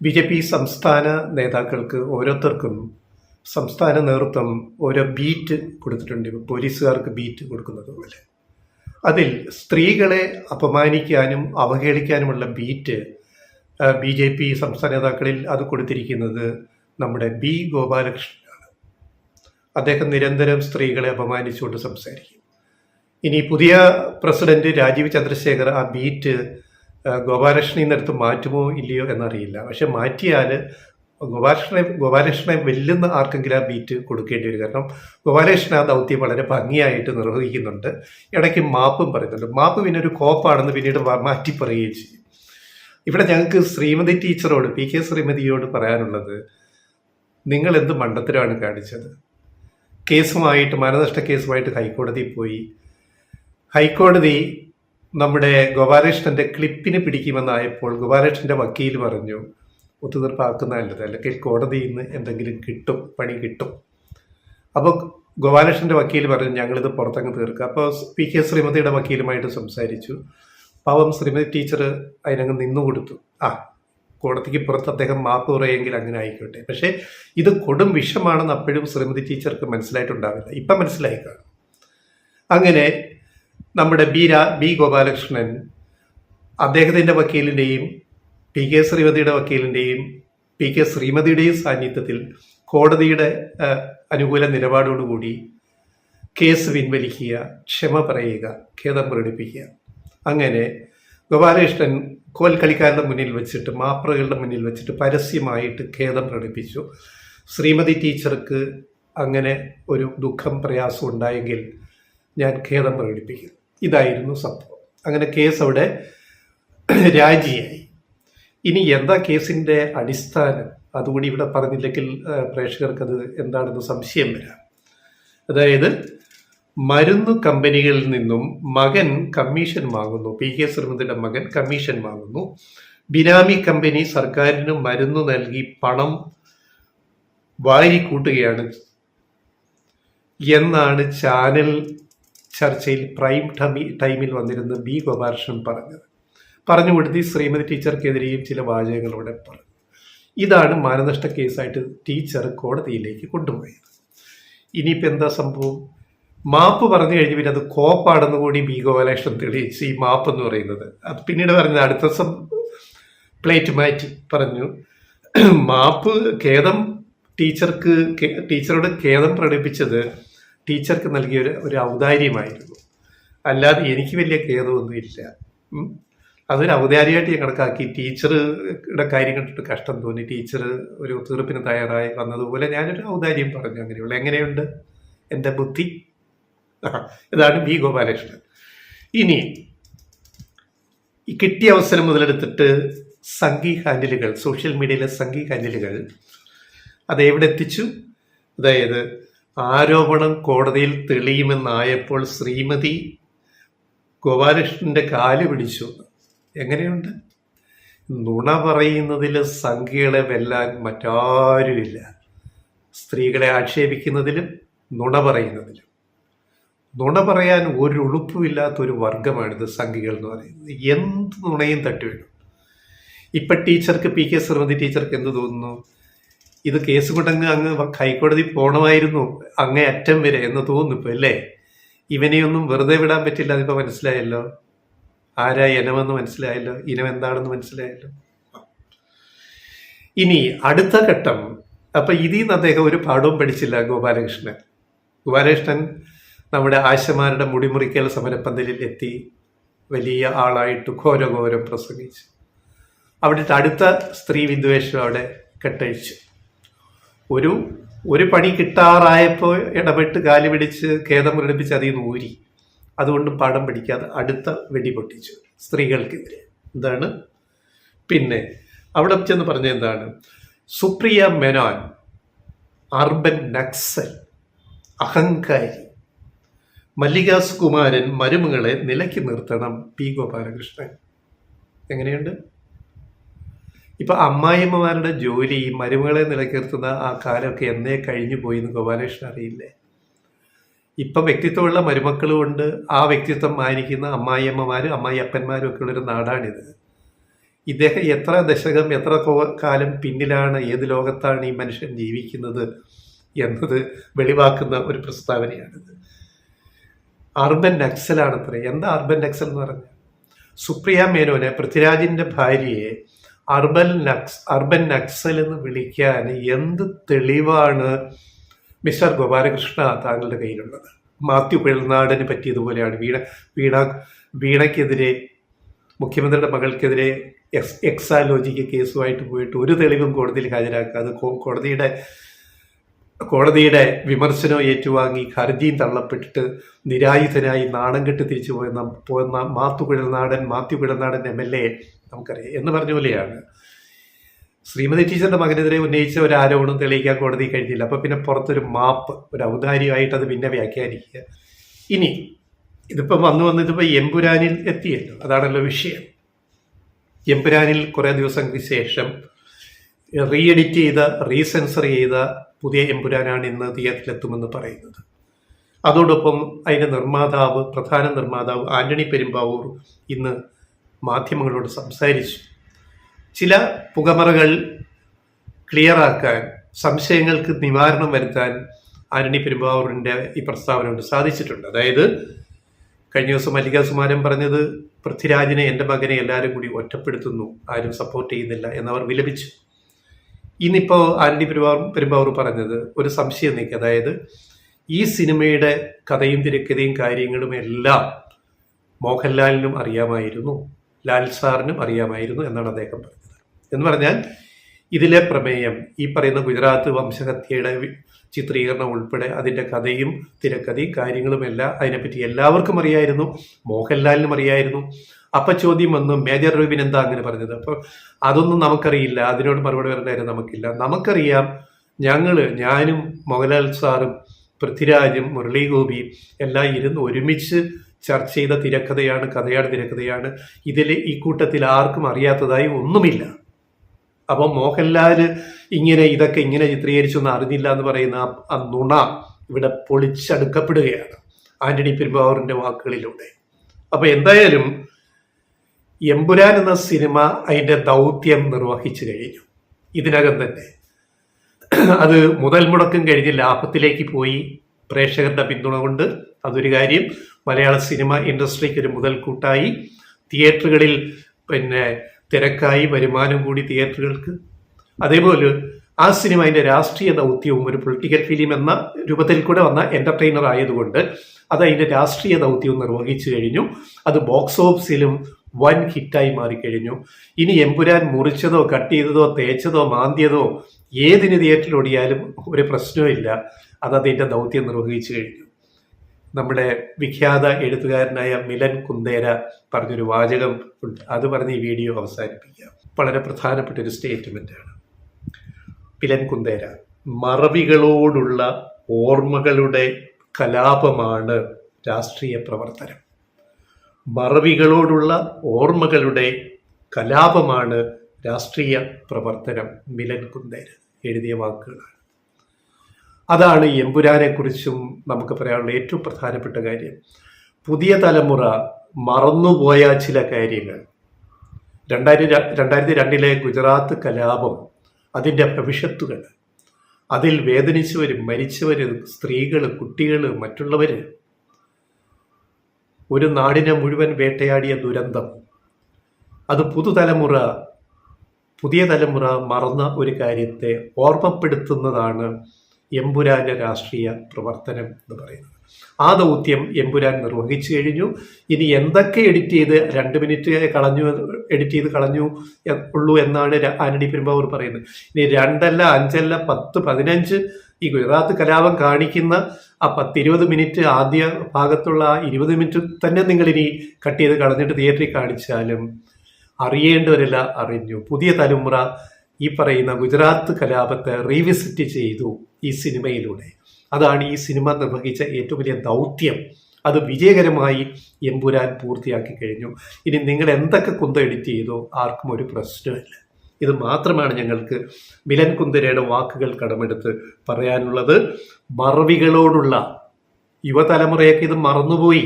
BJP. സംസ്ഥാന നേതാക്കൾക്ക് ഓരോരുത്തർക്കും സംസ്ഥാന നേതൃത്വം ഓരോ ബീറ്റ് കൊടുത്തിട്ടുണ്ട്. പോലീസുകാർക്ക് ബീറ്റ് കൊടുക്കുന്നത് പോലെ അതിൽ സ്ത്രീകളെ അപമാനിക്കാനും അവഹേളിക്കാനുമുള്ള ബീറ്റ് ബി.ജെ.പി. സംസ്ഥാന നേതാക്കളിൽ അത് കൊടുത്തിരിക്കുന്നത് നമ്മുടെ ബി ഗോപാലകൃഷ്ണനാണ്. അദ്ദേഹം നിരന്തരം സ്ത്രീകളെ അപമാനിച്ചുകൊണ്ട് സംസാരിക്കും. ഇനി പുതിയ പ്രസിഡന്റ് രാജീവ് ചന്ദ്രശേഖർ ആ ബീറ്റ് ഗോപാലകൃഷ്ണനിൽ നിന്നെടുത്ത് മാറ്റുമോ ഇല്ലയോ എന്നറിയില്ല. പക്ഷെ മാറ്റിയാൽ ഗോപാലകൃഷ്ണനെ വെല്ലുന്ന ആർക്കെങ്കിലും ആ ബീറ്റ് കൊടുക്കേണ്ടി വരും. കാരണം ഗോപാലകൃഷ്ണൻ ആ ദൗത്യം വളരെ ഭംഗിയായിട്ട് നിർവഹിക്കുന്നുണ്ട്. ഇടയ്ക്ക് മാപ്പും പറയുന്നുണ്ട്. മാപ്പ് പിന്നെ ഒരു കോപ്പാണെന്ന് പിന്നീട് മാറ്റി പറയുകയും ചെയ്യും. ഇവിടെ ഞങ്ങൾക്ക് ശ്രീമതി ടീച്ചറോട്, പി.കെ. ശ്രീമതിയോട് പറയാനുള്ളത്, നിങ്ങൾ എന്ത് മണ്ടത്തരമാണ് കാണിച്ചത്? കേസുമായിട്ട്, മാനനഷ്ട കേസുമായിട്ട് ഹൈക്കോടതിയിൽ പോയി. ഹൈക്കോടതി നമ്മുടെ ഗോപാലകൃഷ്ണന്റെ ക്ലിപ്പിന് പിടിക്കുമെന്നായപ്പോൾ ഗോപാലകൃഷ്ണന്റെ വക്കീൽ പറഞ്ഞു ഒത്തുതീർപ്പാക്കുന്ന നല്ലത്, അല്ലെങ്കിൽ കോടതിയിൽ നിന്ന് എന്തെങ്കിലും പണി കിട്ടും. അപ്പോൾ ഗോപാലകൃഷ്ണന്റെ വക്കീൽ പറഞ്ഞു ഞങ്ങളിത് പുറത്തങ്ങ് തീർക്കുക. അപ്പോൾ പി.കെ. ശ്രീമതിയുടെ വക്കീലുമായിട്ട് സംസാരിച്ചു. പാവം ശ്രീമതി ടീച്ചർ അതിനങ്ങ് നിന്നുകൊടുത്തു. കോടതിക്ക് പുറത്ത് അദ്ദേഹം മാപ്പ് പറയുമെങ്കിൽ അങ്ങനെ ആയിക്കോട്ടെ. പക്ഷേ ഇത് കൊടും വിഷമാണെന്ന് അപ്പോഴും ശ്രീമതി ടീച്ചർക്ക് മനസ്സിലായിട്ടുണ്ടാവില്ല. ഇപ്പം മനസ്സിലായി കാണും. അങ്ങനെ നമ്മുടെ ബി ഗോപാലകൃഷ്ണൻ അദ്ദേഹത്തിൻ്റെ വക്കീലിൻ്റെയും പി.കെ. ശ്രീമതിയുടെ വക്കീലിൻ്റെയും പി.കെ. ശ്രീമതിയുടെയും സാന്നിധ്യത്തിൽ കോടതിയുടെ അനുകൂല നിലപാടോടുകൂടി കേസ് പിൻവലിക്കുക, ക്ഷമ പറയുക, ഖേദം പ്രകടിപ്പിക്കുക. അങ്ങനെ ഗോപാലകൃഷ്ണൻ കോൽക്കളിക്കാരുടെ മുന്നിൽ വെച്ചിട്ട്, മാപ്രകളുടെ മുന്നിൽ വെച്ചിട്ട് പരസ്യമായിട്ട് ഖേദം പ്രകടിപ്പിച്ചു. ശ്രീമതി ടീച്ചർക്ക് അങ്ങനെ ഒരു ദുഃഖം, പ്രയാസം ഉണ്ടായെങ്കിൽ ഞാൻ ഖേദം പ്രകടിപ്പിക്കും. ഇതായിരുന്നു സംഭവം. അങ്ങനെ കേസ് അവിടെ രാജിയായി. ഇനി എന്താ കേസിൻ്റെ അടിസ്ഥാനം? അതുകൂടി ഇവിടെ പറഞ്ഞില്ലെങ്കിൽ പ്രേക്ഷകർക്ക് അത് എന്താണെന്ന് സംശയം വരാം. അതായത് മരുന്ന് കമ്പനികളിൽ നിന്നും മകൻ കമ്മീഷൻ വാങ്ങുന്നു. പി.കെ. ശ്രീമതിയുടെ മകൻ കമ്മീഷൻ വാങ്ങുന്നു. ബിനാമി കമ്പനി സർക്കാരിന് മരുന്ന് നൽകി പണം വാരിക്കൂട്ടുകയാണ് എന്നാണ് ചാനൽ ചർച്ചയിൽ പ്രൈം ടൈമിൽ വന്നിരുന്ന ബി ഗോപാലകൃഷ്ണൻ പറഞ്ഞുകൊടുത്ത് ശ്രീമതി ടീച്ചർക്കെതിരെയും ചില വാചകങ്ങളോടെ പറഞ്ഞു. ഇതാണ് മാനനഷ്ട കേസായിട്ട് ടീച്ചർ കോടതിയിലേക്ക് കൊണ്ടുപോയത്. ഇനിയിപ്പോൾ എന്താ സംഭവം? മാപ്പ് പറഞ്ഞു കഴിഞ്ഞ് പിന്നെ അത് കോപ്പാണെന്ന് കൂടി ബി ഗോപാലകൃഷ്ണൻ തെളിയിച്ച് ഈ മാപ്പ് എന്ന് പറയുന്നത് അത് പിന്നീട് പറഞ്ഞത് അടുത്ത ദിവസം പ്ലേറ്റ് മാറ്റി പറഞ്ഞു മാപ്പ്, ഖേദം ടീച്ചറോട് ഖേദം പ്രകടിപ്പിച്ചത് ടീച്ചർക്ക് നൽകിയ ഒരു ഔദാര്യമായിരുന്നു, അല്ലാതെ എനിക്ക് വലിയ ഖേദമൊന്നുമില്ല. അതൊരു ഔദാര്യമായിട്ട് ഞാൻ കണക്കാക്കി. ടീച്ചറുടെ കാര്യം കണ്ടിട്ട് കഷ്ടം തോന്നി. ടീച്ചർ ഒരു തീർപ്പിന് തയ്യാറായി വന്നതുപോലെ ഞാനൊരു ഔദാര്യം പറഞ്ഞു. അങ്ങനെയുള്ള എങ്ങനെയുണ്ട് എൻ്റെ ബുദ്ധി? ഇതാണ് ബി ഗോപാലകൃഷ്ണൻ. ഇനി ഈ കിട്ടിയ അവസരം മുതലെടുത്തിട്ട് സംഘി ഹാൻഡിലുകൾ, സോഷ്യൽ മീഡിയയിലെ സംഘി ഹാൻഡിലുകൾ അത് എവിടെ എത്തിച്ചു? അതായത് ആരോപണം കോടതിയിൽ തെളിയുമെന്നായപ്പോൾ ശ്രീമതി ഗോപാലകൃഷ്ണന്റെ കാല് പിടിച്ചു. എങ്ങനെയുണ്ട്? നുണ പറയുന്നതിൽ സംഘികളെ വെല്ലാൻ മറ്റാരുമില്ല. സ്ത്രീകളെ ആക്ഷേപിക്കുന്നതിലും നുണ പറയുന്നതിലും. നുണ പറയാൻ ഒരു ഉളുപ്പുമില്ലാത്തൊരു വർഗമാണിത് സംഘികൾ എന്ന് പറയുന്നത്. എന്ത് നുണയും തട്ടിവിടും. ഇപ്പം ടീച്ചർക്ക്, പി.കെ. ശ്രീമതി ടീച്ചർക്ക് എന്ത് തോന്നുന്നു? ഇത് കേസ് കൊണ്ടങ്ങ് ഹൈക്കോടതി പോകണമായിരുന്നു അങ്ങേ അറ്റം വരെ എന്ന് തോന്നുന്നു ഇപ്പം, അല്ലേ? ഇവനെയൊന്നും വെറുതെ വിടാൻ പറ്റില്ല. അതിപ്പോൾ മനസ്സിലായല്ലോ. ആരാ ഇനമെന്ന് മനസ്സിലായല്ലോ, ഇനം എന്താണെന്ന് മനസ്സിലായല്ലോ. ഇനി അടുത്ത ഘട്ടം. അപ്പം ഇതിൽ നിന്ന് അദ്ദേഹം ഒരു പാഠവും പഠിച്ചില്ല ഗോപാലകൃഷ്ണൻ. ഗോപാലകൃഷ്ണൻ നമ്മുടെ ആശമാരുടെ മുടിമുറിക്കൽ സമരപ്പന്തലിൽ എത്തി വലിയ ആളായിട്ട് ഘോരഘോരം പ്രസംഗിച്ചു. അവിടെ അടുത്ത സ്ത്രീ വിദ്വേഷം അവിടെ കെട്ടഴിച്ചു. ഒരു പണി കിട്ടാറായപ്പോൾ ഇടപെട്ട് കാല് പിടിച്ച് ഖേദം പ്രകടിപ്പിച്ച് അതിൽ നിന്ന് ഊരി. അതുകൊണ്ടും പാഠം പഠിക്കാതെ അടുത്ത വെടി പൊട്ടിച്ചു സ്ത്രീകൾക്കെതിരെ. എന്താണ് പിന്നെ അവിടെ ചെന്ന് പറഞ്ഞ എന്താണ്? സുപ്രിയ മേനോൻ അർബൻ നക്സൽ, അഹങ്കാരി. മല്ലിക സുകുമാരൻ മരുമകളെ നിലയ്ക്ക് നിർത്തണം പി ഗോപാലകൃഷ്ണൻ. എങ്ങനെയുണ്ട്? ഇപ്പൊ അമ്മായിമ്മമാരുടെ ജോലി, മരുമകളെ നിലനിർത്തുന്ന ആ കാലമൊക്കെ എന്നേ കഴിഞ്ഞു പോയി എന്ന് ഗോപാലകൃഷ്ണൻ അറിയില്ലേ? ഇപ്പം വ്യക്തിത്വമുള്ള മരുമക്കളും ഉണ്ട്. ആ വ്യക്തിത്വം മാനിക്കുന്ന അമ്മായിയമ്മമാരും അമ്മായി അപ്പന്മാരും ഒക്കെ ഉള്ളൊരു നാടാണിത്. ഇദ്ദേഹം എത്ര ദശകം എത്ര കാലം പിന്നിലാണ്, ഏത് ലോകത്താണ് ഈ മനുഷ്യൻ ജീവിക്കുന്നത് എന്നത് വെളിവാക്കുന്ന ഒരു പ്രസ്താവനയാണിത്. അർബൻ നക്സലാണത്രേ. എന്താ അർബൻ നക്സൽ എന്ന് പറഞ്ഞാൽ? സുപ്രിയ മേനോനെ, പൃഥ്വിരാജിന്റെ ഭാര്യയെ അർബൻ നക്സൽ എന്ന് വിളിക്കാൻ എന്ത് തെളിവാണ് മിസ്റ്റർ ഗോപാലകൃഷ്ണ താങ്കളുടെ കയ്യിലുള്ളത്? മാത്യു പിഴനാടന് പറ്റിയതുപോലെയാണ് വീണയ്ക്കെതിരെ, മുഖ്യമന്ത്രിയുടെ മകൾക്കെതിരെ എക്സാലോജിക്ക് കേസുമായിട്ട് പോയിട്ട് ഒരു തെളിവും കോടതിയിൽ ഹാജരാക്കാതെ കോടതിയുടെ വിമർശനം ഏറ്റുവാങ്ങി ഹർജിയും തള്ളപ്പെട്ടിട്ട് നിരായുധനായി നാണം കെട്ട് തിരിച്ചു പോയെന്ന മാത്യു പിഴനാടൻ MLA നമുക്കറിയാം. എന്ന് പറഞ്ഞ പോലെയാണ് ശ്രീമതി ടീച്ചറിന്റെ മകനെതിരെ ഉന്നയിച്ച ഒരു ആരോപണം തെളിയിക്കാൻ കോടതി കഴിഞ്ഞില്ല. അപ്പൊ പിന്നെ പുറത്തൊരു മാപ്പ്, ഒരു ഔദാര്യമായിട്ട് അത് പിന്നെ വ്യാഖ്യാനിക്കുക. ഇനി ഇതിപ്പം ഇതിപ്പോ എമ്പുരാനിൽ എത്തിയല്ലോ, അതാണല്ലോ വിഷയം. എമ്പുരാനിൽ കുറെ ദിവസങ്ങൾക്ക് ശേഷം റീഎഡിറ്റ് ചെയ്ത, റീസെൻസർ ചെയ്ത പുതിയ എമ്പുരാനാണ് ഇന്ന് തിയേറ്ററിലെത്തുമെന്ന് പറയുന്നത്. അതോടൊപ്പം അതിൻ്റെ പ്രധാന നിർമ്മാതാവ് ആന്റണി പെരുമ്പാവൂർ ഇന്ന് മാധ്യമങ്ങളോട് സംസാരിച്ചു. ചില പുകമറകൾ ക്ലിയറാക്കാൻ, സംശയങ്ങൾക്ക് നിവാരണം വരുത്താൻ ആന്റണി പെരുമ്പാവൂരിൻ്റെ ഈ പ്രസ്താവന കൊണ്ട് സാധിച്ചിട്ടുണ്ട്. അതായത് കഴിഞ്ഞ ദിവസം മല്ലിക സുമാരൻ പറഞ്ഞത്, പൃഥ്വിരാജിനെ, എൻ്റെ മകനെ എല്ലാവരും കൂടി ഒറ്റപ്പെടുത്തുന്നു, ആരും സപ്പോർട്ട് ചെയ്യുന്നില്ല എന്നവർ വിലപിച്ചു. ഇന്നിപ്പോൾ ആന്റണി പെരുമ്പാവൂർ പറഞ്ഞത് ഒരു സംശയം നീക്കി. അതായത് ഈ സിനിമയുടെ കഥയും തിരക്കഥയും കാര്യങ്ങളും എല്ലാം മോഹൻലാലിനും അറിയാമായിരുന്നു, ലാൽ സാറിനും അറിയാമായിരുന്നു എന്നാണ് അദ്ദേഹം പറഞ്ഞത്. എന്ന് പറഞ്ഞാൽ ഇതിലെ പ്രമേയം, ഈ പറയുന്ന ഗുജറാത്ത് വംശഹത്യയുടെ ചിത്രീകരണം ഉൾപ്പെടെ അതിൻ്റെ കഥയും തിരക്കഥയും കാര്യങ്ങളും എല്ലാം അതിനെപ്പറ്റി എല്ലാവർക്കും അറിയായിരുന്നു, മോഹൻലാലിനും അറിയായിരുന്നു. അപ്പം ചോദ്യം വന്നു, മേജർ രൂപിൻ എന്താ അങ്ങനെ പറഞ്ഞത്? അപ്പോൾ അതൊന്നും നമുക്കറിയില്ല, അതിനോട് മറുപടി വരേണ്ട കാര്യം നമുക്കില്ല. നമുക്കറിയാം, ഞാനും മോഹൻലാൽ സാറും പൃഥ്വിരാജും മുരളി ഗോപിയും എല്ലാം ഇരുന്ന് ഒരുമിച്ച് ചർച്ച ചെയ്ത തിരക്കഥയാണ്. ഈ കൂട്ടത്തിൽ ആർക്കും അറിയാത്തതായി ഒന്നുമില്ല. അപ്പം മോഹൻലാൽ ഇതൊക്കെ ഇങ്ങനെ ചിത്രീകരിച്ചൊന്നും അറിഞ്ഞില്ല എന്ന് പറയുന്ന ആ നുണ ഇവിടെ പൊളിച്ചടുക്കപ്പെടുകയാണ് ആന്റണി പെരുമ്പാവൂരിന്റെ വാക്കുകളിലൂടെ. അപ്പൊ എന്തായാലും എമ്പുരാൻ എന്ന സിനിമ അതിന്റെ ദൗത്യം നിർവഹിച്ചു കഴിഞ്ഞു ഇതിനകം തന്നെ. അത് മുതൽ മുടക്കം കഴിഞ്ഞ് ലാഭത്തിലേക്ക് പോയി, പ്രേക്ഷകരുടെ പിന്തുണ കൊണ്ട്. അതൊരു കാര്യം. മലയാള സിനിമ ഇൻഡസ്ട്രിക്ക് ഒരു മുതൽക്കൂട്ടായി, തിയേറ്ററുകളിൽ തിരക്കായി, വരുമാനം കൂടി തിയേറ്ററുകൾക്ക്. അതേപോലെ ആ സിനിമ അതിൻ്റെ രാഷ്ട്രീയ ദൗത്യവും, ഒരു പൊളിറ്റിക്കൽ ഫിലിം എന്ന രൂപത്തിൽ കൂടെ വന്ന എന്റർടൈനർ ആയതുകൊണ്ട് അത് അതിൻ്റെ രാഷ്ട്രീയ ദൗത്യവും നിർവഹിച്ചു കഴിഞ്ഞു. അത് ബോക്സ് ഓഫീസിലും വൻ ഹിറ്റായി മാറിക്കഴിഞ്ഞു. ഇനി എമ്പുരാൻ മുറിച്ചതോ കട്ട് ചെയ്തതോ തേച്ചതോ മാന്തിയതോ ഏതിന് തിയേറ്ററിൽ ഓടിയാലും ഒരു പ്രശ്നവുമില്ല, അത് അതിൻ്റെ ദൗത്യം നിർവഹിച്ചു കഴിഞ്ഞു. നമ്മുടെ വിഖ്യാത എഴുത്തുകാരനായ മിലൻ കുന്ദേര പറഞ്ഞൊരു വാചകം ഉണ്ട്, അത് പറഞ്ഞ് ഈ വീഡിയോ അവസാനിപ്പിക്കാം. വളരെ പ്രധാനപ്പെട്ട ഒരു സ്റ്റേറ്റ്മെന്റാണ്. മിലൻ കുന്ദേര, മറവികളോടുള്ള ഓർമ്മകളുടെ കലാപമാണ് രാഷ്ട്രീയ പ്രവർത്തനം. മറവികളോടുള്ള ഓർമ്മകളുടെ കലാപമാണ് രാഷ്ട്രീയ പ്രവർത്തനം. മിലൻ കുന്ദേര എഴുതിയ വാക്കുകളാണ്. അതാണ് എമ്പുരാനെ കുറിച്ചും നമുക്ക് പറയാനുള്ള ഏറ്റവും പ്രധാനപ്പെട്ട കാര്യം. പുതിയ തലമുറ മറന്നുപോയ ചില കാര്യങ്ങൾ, 2002 ഗുജറാത്ത് കലാപം, അതിൻ്റെ ഭവിഷ്യത്തുകൾ, അതിൽ വേദനിച്ചവരും മരിച്ചവരും, സ്ത്രീകൾ, കുട്ടികൾ, മറ്റുള്ളവർ, ഒരു നാടിനെ മുഴുവൻ വേട്ടയാടിയ ദുരന്തം, അത് പുതിയ തലമുറ മറന്ന ഒരു കാര്യത്തെ ഓർമ്മപ്പെടുത്തുന്നതാണ് എമ്പുരാന്റെ രാഷ്ട്രീയ പ്രവർത്തനം എന്ന് പറയുന്നത്. ആ ദൗത്യം എമ്പുരാൻ നിർവഹിച്ചു കഴിഞ്ഞു. ഇനി എന്തൊക്കെ എഡിറ്റ് ചെയ്ത് 2 മിനിറ്റ് എഡിറ്റ് ചെയ്ത് കളഞ്ഞു ഉള്ളൂ എന്നാണ് ആന്റണി പെരുമ്പാവൂർ പറയുന്നത്. ഇനി 2 അല്ല 5 അല്ല 10, 15 ഈ ഗുജറാത്ത് കലാപം കാണിക്കുന്ന ആ 10-20 മിനിറ്റ് ആദ്യ ഭാഗത്തുള്ള ആ 20 മിനിറ്റ് തന്നെ നിങ്ങൾ ഇനി കട്ട് ചെയ്ത് കളഞ്ഞിട്ട് തിയേറ്ററിൽ കാണിച്ചാലും അറിയേണ്ടവരെല്ലാം അറിഞ്ഞു. പുതിയ തലമുറ ഈ പറയുന്ന ഗുജറാത്ത് കലാപത്തെ റീവിസിറ്റ് ചെയ്തു ഈ സിനിമയിലൂടെ. അതാണ് ഈ സിനിമ നിർവഹിച്ച ഏറ്റവും വലിയ ദൗത്യം. അത് വിജയകരമായി എമ്പുരാൻ പൂർത്തിയാക്കി കഴിഞ്ഞു. ഇനി നിങ്ങൾ എന്തൊക്കെ കുന്തം എഡിറ്റ് ചെയ്തോ ആർക്കും ഒരു പ്രശ്നമില്ല. ഇത് മാത്രമാണ് ഞങ്ങൾക്ക് മിലൻ കുന്ദരയുടെ വാക്കുകൾ കടമെടുത്ത് പറയാനുള്ളത്. മറവികളോടുള്ള യുവതലമുറയൊക്കെ ഇത് മറന്നുപോയി,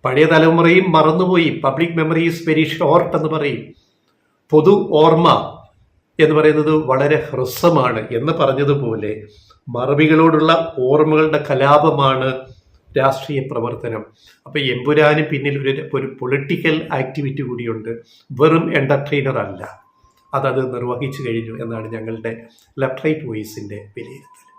പഴയ തലമുറയും മറന്നുപോയി. Public memory is very short എന്ന് പറയും. പൊതു ഓർമ്മ എന്ന് പറയുന്നത് വളരെ ഹ്രസ്വമാണ് എന്ന് പറഞ്ഞതുപോലെ മറവികളോടുള്ള ഓർമ്മകളുടെ കലാപമാണ് രാഷ്ട്രീയ പ്രവർത്തനം. അപ്പോൾ എമ്പുരാന് പിന്നിൽ ഒരു പൊളിറ്റിക്കൽ ആക്ടിവിറ്റി കൂടിയുണ്ട്, വെറും എൻ്റർടൈനർ അല്ല. അതത് നിർവഹിച്ചു കഴിഞ്ഞു എന്നാണ് ഞങ്ങളുടെ ലെഫ്റ്റ് റൈറ്റ് വോയിസിൻ്റെ വിലയിരുത്തൽ.